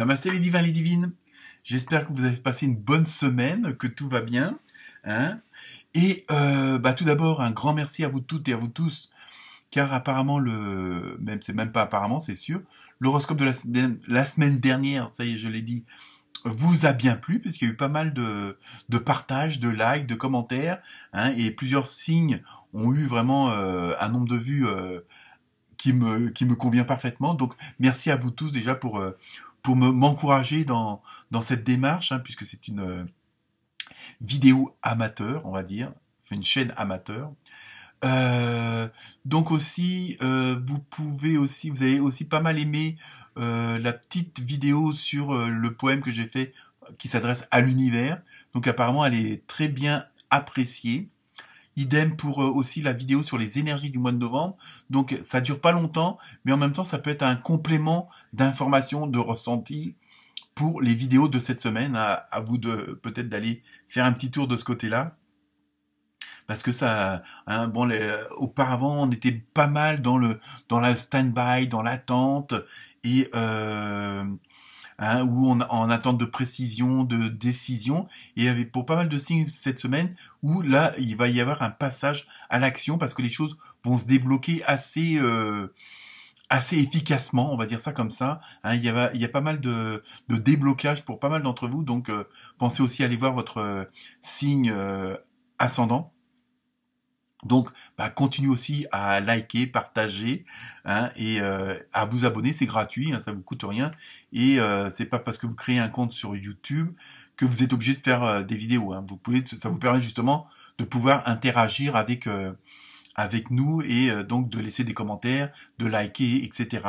Namasté les divins, les divines. J'espère que vous avez passé une bonne semaine, que tout va bien. Hein. Et tout d'abord, un grand merci à vous toutes et à vous tous, car apparemment, c'est même pas apparemment, c'est sûr, l'horoscope de la semaine dernière, ça y est, je l'ai dit, vous a bien plu, puisqu'il y a eu pas mal de partages, de likes, de commentaires, hein, et plusieurs signes ont eu vraiment un nombre de vues qui me convient parfaitement. Donc, merci à vous tous déjà pour m'encourager dans cette démarche, hein, puisque c'est une vidéo amateur, on va dire, enfin, une chaîne amateur. Donc aussi, vous avez aussi pas mal aimé la petite vidéo sur le poème que j'ai fait qui s'adresse à l'univers. Donc apparemment, elle est très bien appréciée. Idem pour aussi la vidéo sur les énergies du mois de novembre. Donc ça dure pas longtemps, mais en même temps, ça peut être un complément d'informations, de ressentis pour les vidéos de cette semaine. À vous de peut-être d'aller faire un petit tour de ce côté-là. Parce que ça, hein, auparavant, on était pas mal dans la stand-by, dans l'attente, et où en attente de précision, de décision, et il y avait pour pas mal de signes cette semaine où là, il va y avoir un passage à l'action parce que les choses vont se débloquer assez efficacement, on va dire ça comme ça. Hein, il y a pas mal de déblocage pour pas mal d'entre vous, donc pensez aussi à aller voir votre signe ascendant. Donc, continuez aussi à liker, partager, hein, et à vous abonner, c'est gratuit, hein, ça vous coûte rien. Et c'est pas parce que vous créez un compte sur YouTube que vous êtes obligé de faire des vidéos. Hein. Ça vous permet justement de pouvoir interagir avec nous et donc de laisser des commentaires, de liker, etc.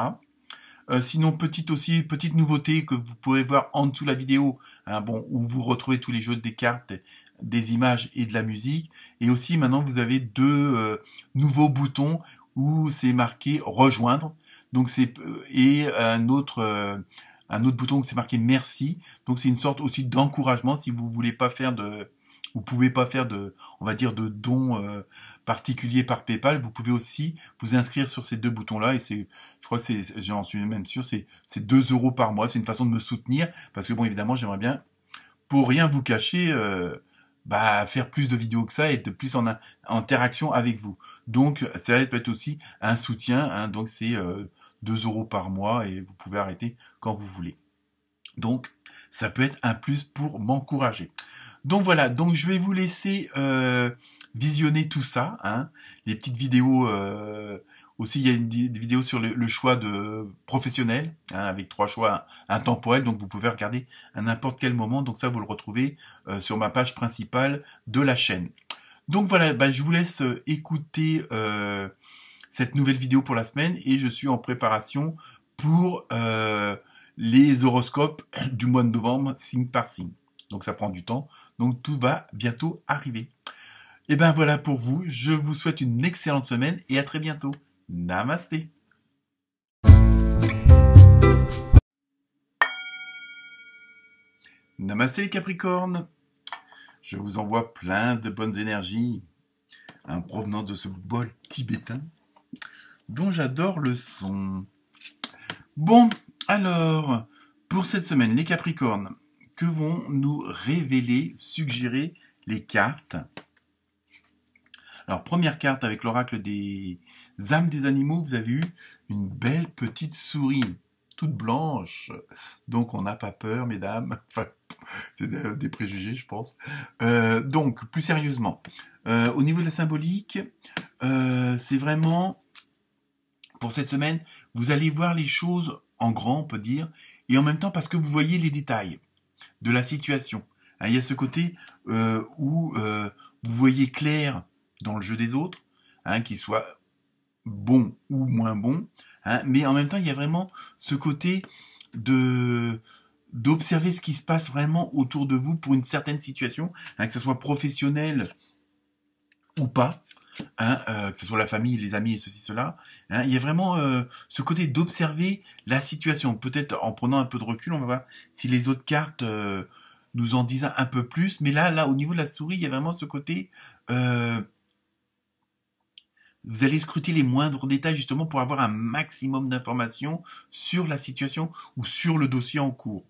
Sinon, petite nouveauté que vous pourrez voir en dessous de la vidéo, hein, où vous retrouvez tous les jeux des cartes, des images et de la musique. Et aussi, maintenant, vous avez deux nouveaux boutons où c'est marqué rejoindre. Donc et un autre bouton où c'est marqué merci. Donc c'est une sorte aussi d'encouragement si vous pouvez pas faire on va dire, de dons particuliers par PayPal. Vous pouvez aussi vous inscrire sur ces deux boutons-là et je crois que j'en suis même sûr, c'est 2 € par mois. C'est une façon de me soutenir parce que bon, évidemment, j'aimerais bien, pour rien vous cacher, faire plus de vidéos que ça et de plus en interaction avec vous. Donc, ça peut être aussi un soutien, hein, donc c'est 2 € par mois et vous pouvez arrêter quand vous voulez. Donc, ça peut être un plus pour m'encourager. Donc voilà, donc je vais vous laisser visionner tout ça, hein, les petites vidéos. Aussi, il y a des vidéos sur le choix de professionnel, hein, avec 3 choix intemporels, donc vous pouvez regarder à n'importe quel moment. Donc ça, vous le retrouvez sur ma page principale de la chaîne. Donc voilà, je vous laisse écouter cette nouvelle vidéo pour la semaine et je suis en préparation pour les horoscopes du mois de novembre, signe par signe. Donc ça prend du temps, donc tout va bientôt arriver. Et voilà pour vous, je vous souhaite une excellente semaine et à très bientôt. Namasté. Namasté les Capricornes. Je vous envoie plein de bonnes énergies en provenance de ce bol tibétain dont j'adore le son. Bon, alors, pour cette semaine, les Capricornes, que vont nous révéler, suggérer les cartes? Alors, première carte avec l'oracle des âmes des animaux, vous avez eu une belle petite souris, toute blanche. Donc, on n'a pas peur, mesdames. Enfin, c'est des préjugés, je pense. Donc, plus sérieusement, au niveau de la symbolique, c'est vraiment, pour cette semaine, vous allez voir les choses en grand, on peut dire, et en même temps parce que vous voyez les détails de la situation. Hein, il y a ce côté où vous voyez clair dans le jeu des autres, hein, qu'il soit bon ou moins bon, hein, mais en même temps, il y a vraiment ce côté d'observer ce qui se passe vraiment autour de vous pour une certaine situation, hein, que ce soit professionnel ou pas, hein, que ce soit la famille, les amis et ceci, cela. Hein, il y a vraiment ce côté d'observer la situation. Peut-être en prenant un peu de recul, on va voir si les autres cartes nous en disent un peu plus. Mais là, au niveau de la souris, il y a vraiment ce côté vous allez scruter les moindres détails justement pour avoir un maximum d'informations sur la situation ou sur le dossier en cours.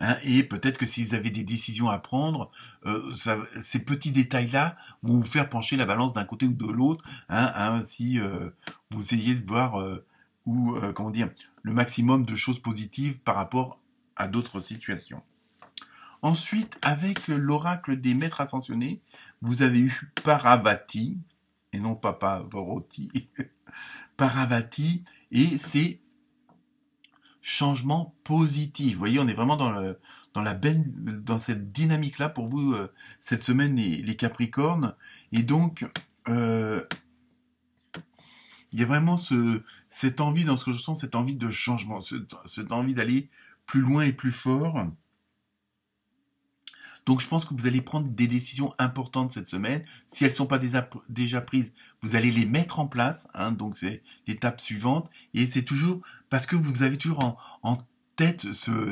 Hein, et peut-être que si vous avez des décisions à prendre, ces petits détails-là vont vous faire pencher la balance d'un côté ou de l'autre, si vous essayez de voir comment dire, le maximum de choses positives par rapport à d'autres situations. Ensuite, avec l'oracle des maîtres ascensionnés, vous avez eu Paravati, et non pas Pavarotti, Paravati, et c'est changement positif. Vous voyez, on est vraiment dans cette dynamique-là pour vous cette semaine, les Capricornes. Et donc, il y a vraiment cette envie, dans ce que je sens, cette envie de changement, cette envie d'aller plus loin et plus fort. Donc je pense que vous allez prendre des décisions importantes cette semaine. Si elles ne sont pas déjà prises, vous allez les mettre en place. Donc c'est l'étape suivante. Et c'est toujours parce que vous avez toujours en tête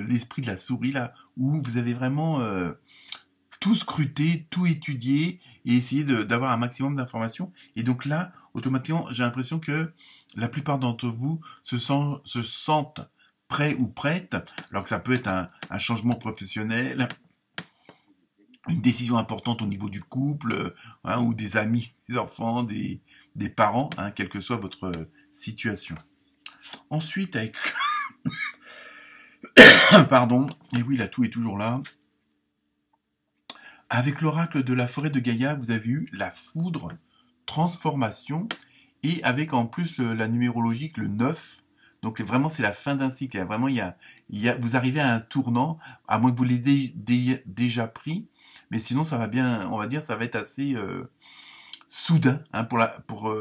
l'esprit de la souris là, où vous avez vraiment tout scruté, tout étudié et essayé d'avoir un maximum d'informations. Et donc là, automatiquement, j'ai l'impression que la plupart d'entre vous se sentent prêts ou prêtes, alors que ça peut être un changement professionnel, une décision importante au niveau du couple, ou des amis, des enfants, des parents, quelle que soit votre situation. Ensuite, avec... Pardon, et oui, la toux est toujours là. Avec l'oracle de la forêt de Gaïa, vous avez eu la foudre, transformation, et avec en plus la numérologique, le 9. Donc vraiment, c'est la fin d'un cycle. Vraiment, vous arrivez à un tournant, à moins que vous l'ayez déjà pris. Mais sinon, ça va bien, on va dire, ça va être assez soudain pour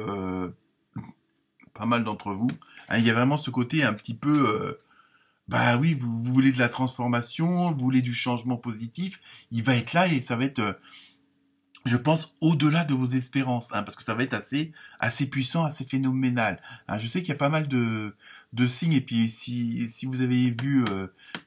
pas mal d'entre vous. Il y a vraiment ce côté un petit peu... oui, vous voulez de la transformation, vous voulez du changement positif. Il va être là et ça va être... je pense au-delà de vos espérances, parce que ça va être assez puissant, assez phénoménal. Je sais qu'il y a pas mal de signes, et puis si vous avez vu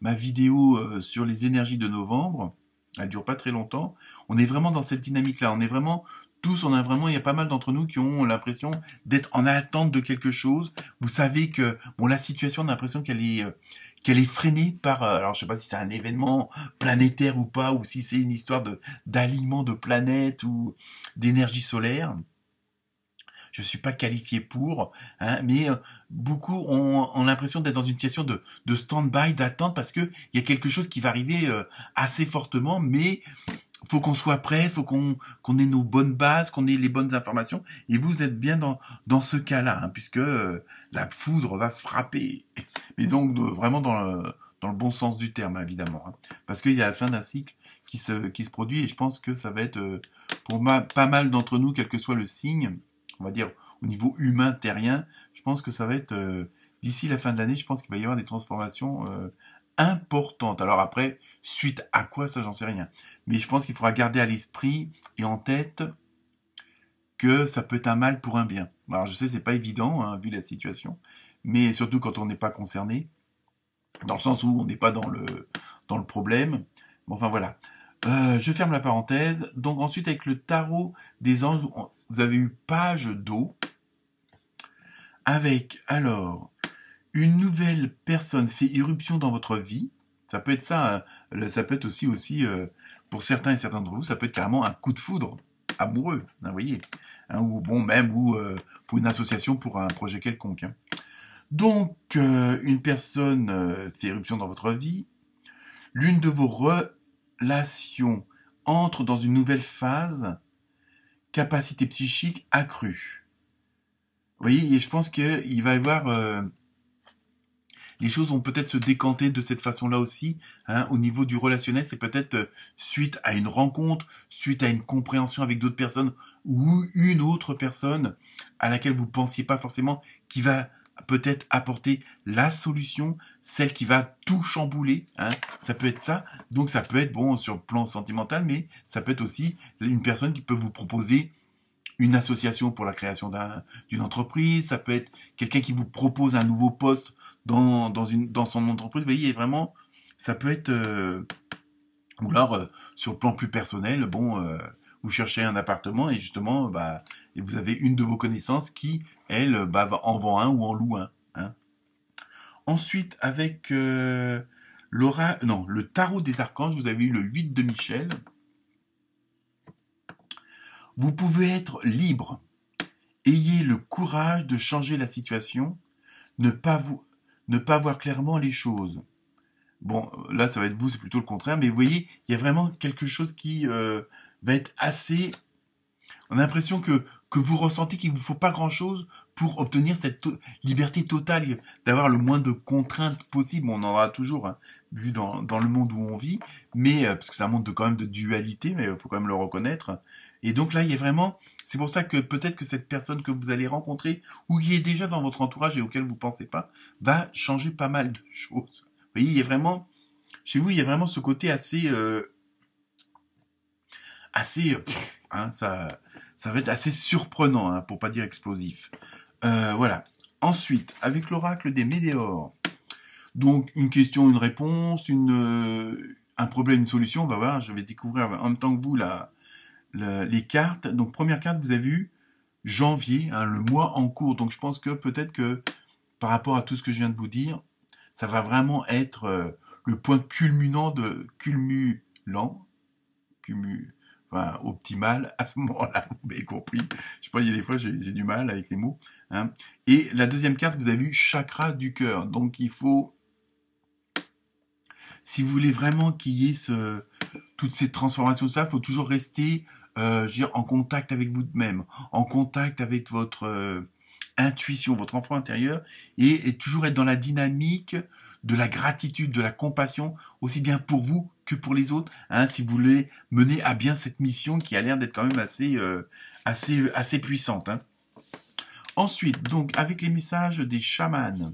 ma vidéo sur les énergies de novembre, elle dure pas très longtemps, on est vraiment dans cette dynamique-là, il y a pas mal d'entre nous qui ont l'impression d'être en attente de quelque chose. Vous savez que, la situation, on a l'impression qu'elle est freinée par, alors je sais pas si c'est un événement planétaire ou pas, ou si c'est une histoire d'alignement de planètes ou d'énergie solaire. Je suis pas qualifié pour, mais beaucoup ont l'impression d'être dans une situation de stand-by, d'attente, parce que il y a quelque chose qui va arriver assez fortement, mais faut qu'on soit prêt, faut qu'on ait nos bonnes bases, qu'on ait les bonnes informations, et vous êtes bien dans ce cas-là, puisque la foudre va frapper, mais donc vraiment dans le bon sens du terme, évidemment, parce qu'il y a la fin d'un cycle qui se produit, et je pense que ça va être pour pas mal d'entre nous, quel que soit le signe, on va dire au niveau humain, terrien, je pense que ça va être d'ici la fin de l'année, je pense qu'il va y avoir des transformations importantes. Alors après, suite à quoi, ça j'en sais rien. Mais je pense qu'il faudra garder à l'esprit et en tête que ça peut être un mal pour un bien. Alors je sais, c'est pas évident, vu la situation, mais surtout quand on n'est pas concerné, dans le sens où on n'est pas dans le problème. Bon, enfin voilà. Je ferme la parenthèse. Donc ensuite, avec le tarot des anges, vous avez eu page d'eau, avec alors une nouvelle personne fait irruption dans votre vie. Ça peut être ça, ça peut être aussi pour certains et certains d'entre vous, ça peut être carrément un coup de foudre amoureux, vous voyez, ou pour une association, pour un projet quelconque. Donc, une personne fait irruption dans votre vie, l'une de vos relations entre dans une nouvelle phase, capacité psychique accrue. Vous voyez, et je pense qu'il va y avoir... les choses vont peut-être se décanter de cette façon-là aussi. Au niveau du relationnel, c'est peut-être suite à une rencontre, suite à une compréhension avec d'autres personnes, ou une autre personne à laquelle vous ne pensiez pas forcément, qui va peut-être apporter la solution, celle qui va tout chambouler. Ça peut être ça. Donc ça peut être sur le plan sentimental, mais ça peut être aussi une personne qui peut vous proposer une association pour la création d'une entreprise. Ça peut être quelqu'un qui vous propose un nouveau poste dans son entreprise. Vous voyez, vraiment, ça peut être... ou alors, sur le plan plus personnel, vous cherchez un appartement et justement, et vous avez une de vos connaissances qui, elle, en vend un ou en loue un. Hein. Ensuite, avec le tarot des archanges, vous avez eu le 8 de Michel. Vous pouvez être libre. Ayez le courage de changer la situation, ne pas voir clairement les choses. Bon, là, ça va être vous, c'est plutôt le contraire, mais vous voyez, il y a vraiment quelque chose qui va être assez... On a l'impression que vous ressentez qu'il ne vous faut pas grand-chose pour obtenir cette liberté totale, d'avoir le moins de contraintes possible. On en aura toujours, hein, vu dans le monde où on vit, mais parce que c'est un monde quand même de dualité, mais il faut quand même le reconnaître. Et donc là, il y a vraiment... C'est pour ça que peut-être que cette personne que vous allez rencontrer, ou qui est déjà dans votre entourage et auquel vous ne pensez pas, va changer pas mal de choses. Vous voyez, il y a vraiment... Chez vous, il y a vraiment ce côté assez... ça va être assez surprenant, hein, pour pas dire explosif. Voilà. Ensuite, avec l'oracle des météores. Donc, une question, une réponse, un problème, une solution. On va voir, je vais découvrir en même temps que vous les cartes. Donc, première carte, vous avez vu janvier, hein, le mois en cours. Donc, je pense que peut-être que par rapport à tout ce que je viens de vous dire, ça va vraiment être le point culminant optimal à ce moment-là. Vous avez compris. Je sais pas, il y a des fois, j'ai du mal avec les mots. Hein. Et la deuxième carte, vous avez vu chakra du cœur. Donc, il faut, si vous voulez vraiment qu'il y ait toutes ces transformations, il faut toujours rester en contact avec vous-même, en contact avec votre intuition, votre enfant intérieur, et toujours être dans la dynamique de la gratitude, de la compassion, aussi bien pour vous que pour les autres, hein, si vous voulez mener à bien cette mission qui a l'air d'être quand même assez puissante. Hein. Ensuite, donc, avec les messages des chamans.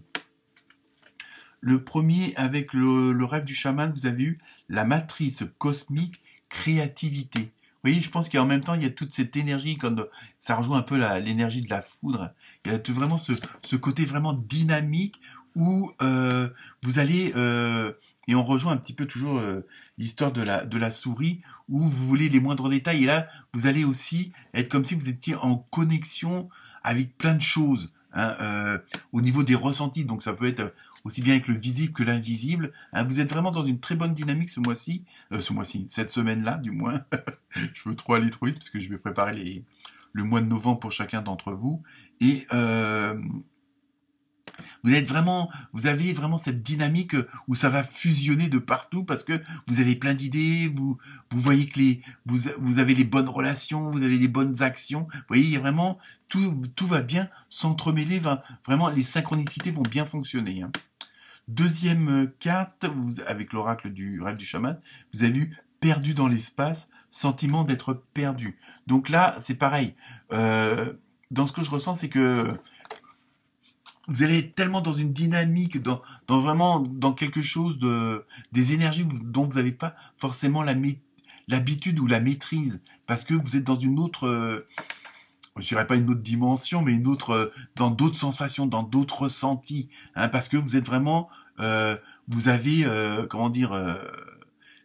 Le premier, avec le rêve du chaman, vous avez eu la matrice cosmique créativité. Vous voyez, je pense qu'en même temps, il y a toute cette énergie, quand ça rejoint un peu l'énergie de la foudre. Il y a vraiment ce côté vraiment dynamique où vous allez... et on rejoint un petit peu toujours l'histoire de la souris, où vous voulez les moindres détails. Et là, vous allez aussi être comme si vous étiez en connexion avec plein de choses, hein, au niveau des ressentis. Donc ça peut être aussi bien avec le visible que l'invisible. Hein, vous êtes vraiment dans une très bonne dynamique ce mois-ci, cette semaine-là du moins. Je veux trop aller trop vite parce que je vais préparer le mois de novembre pour chacun d'entre vous. Et vous avez vraiment cette dynamique où ça va fusionner de partout parce que vous avez plein d'idées, vous voyez que vous avez les bonnes relations, vous avez les bonnes actions. Vous voyez, il y a vraiment tout va bien s'entremêler, vraiment les synchronicités vont bien fonctionner. Hein. Deuxième carte, avec l'oracle du rêve du chaman, vous avez vu perdu dans l'espace, sentiment d'être perdu. Donc là, c'est pareil. Dans ce que je ressens, c'est que vous allez être tellement dans une dynamique, vraiment dans quelque chose des énergies dont vous n'avez pas forcément l'habitude ou la maîtrise, parce que vous êtes dans une autre, je dirais pas une autre dimension, mais une autre, dans d'autres sensations, dans d'autres ressentis, hein, parce que vous êtes vraiment, vous avez,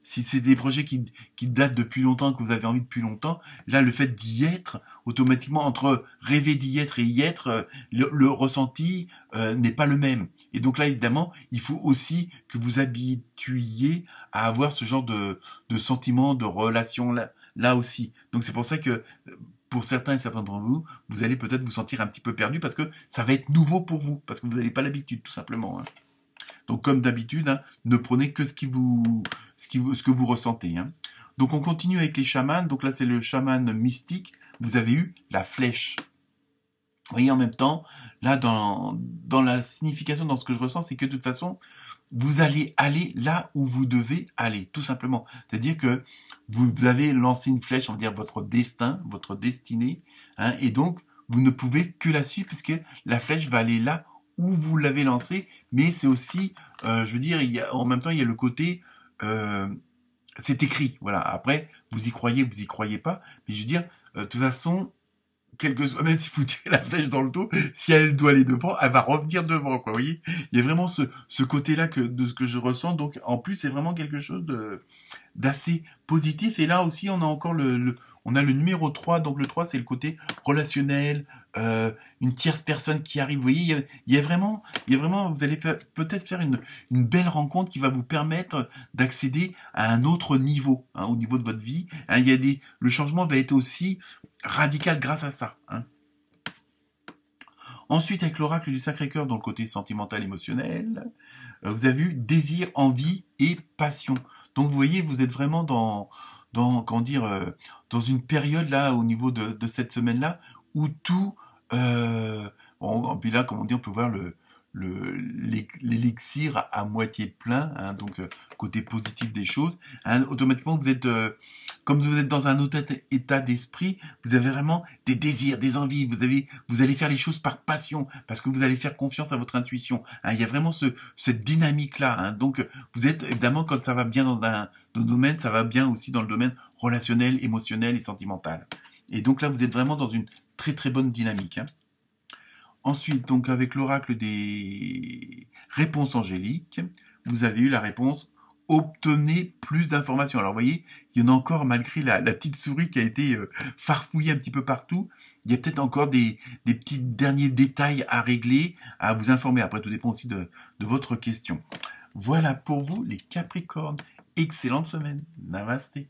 si c'est des projets qui datent depuis longtemps, que vous avez envie depuis longtemps, là, le fait d'y être, automatiquement, entre rêver d'y être et y être, le ressenti n'est pas le même. Et donc là, évidemment, il faut aussi que vous habituiez à avoir ce genre de sentiments, de relations là aussi. Donc c'est pour ça que pour certains et certains d'entre vous, vous allez peut-être vous sentir un petit peu perdu parce que ça va être nouveau pour vous, parce que vous n'avez pas l'habitude, tout simplement. Hein. Donc, comme d'habitude, hein, ne prenez que ce que vous ressentez. Hein. Donc, on continue avec les chamans. Donc là, c'est le chaman mystique. Vous avez eu la flèche. Vous voyez, en même temps, là, dans la signification, dans ce que je ressens, c'est que de toute façon, vous allez aller là où vous devez aller, tout simplement. C'est-à-dire que vous avez lancé une flèche, on va dire votre destin, votre destinée, hein, et donc, vous ne pouvez que la suivre puisque la flèche va aller là où vous l'avez lancé, mais c'est aussi, je veux dire, en même temps, il y a le côté, c'est écrit, voilà. Après, vous y croyez pas, mais je veux dire, de toute façon, quel que soit, même si vous tirez la flèche dans le dos, si elle doit aller devant, elle va revenir devant, quoi, vous voyez. Il y a vraiment ce côté-là de ce que je ressens, donc en plus, c'est vraiment quelque chose d'assez positif. Et là aussi, on a encore on a le numéro 3. Donc le 3, c'est le côté relationnel, une tierce personne qui arrive. Vous voyez, il y a vraiment, vous allez peut-être faire une belle rencontre qui va vous permettre d'accéder à un autre niveau, hein, au niveau de votre vie. Hein, le changement va être aussi radical grâce à ça. Hein. Ensuite, avec l'oracle du Sacré-Cœur, dans le côté sentimental, émotionnel, vous avez vu désir, envie et passion. Donc, vous voyez, vous êtes vraiment comment dire, dans une période là, au niveau de cette semaine-là, où tout, puis là, comme on dit, on peut voir l'élixir à moitié plein, hein, donc côté positif des choses. Hein, automatiquement, vous êtes, comme vous êtes dans un autre état d'esprit, vous avez vraiment des désirs, des envies. Vous allez faire les choses par passion, parce que vous allez faire confiance à votre intuition. Hein, il y a vraiment cette dynamique-là. Hein, donc, vous êtes évidemment, quand ça va bien dans un domaine, ça va bien aussi dans le domaine relationnel, émotionnel et sentimental. Et donc là, vous êtes vraiment dans une très très bonne dynamique. Hein. Ensuite, donc avec l'oracle des réponses angéliques, vous avez eu la réponse « Obtenez plus d'informations ». Alors, vous voyez, il y en a encore, malgré la petite souris qui a été farfouillée un petit peu partout, il y a peut-être encore des petits derniers détails à régler, à vous informer. Après, tout dépend aussi de votre question. Voilà pour vous, les Capricornes. Excellente semaine. Namasté.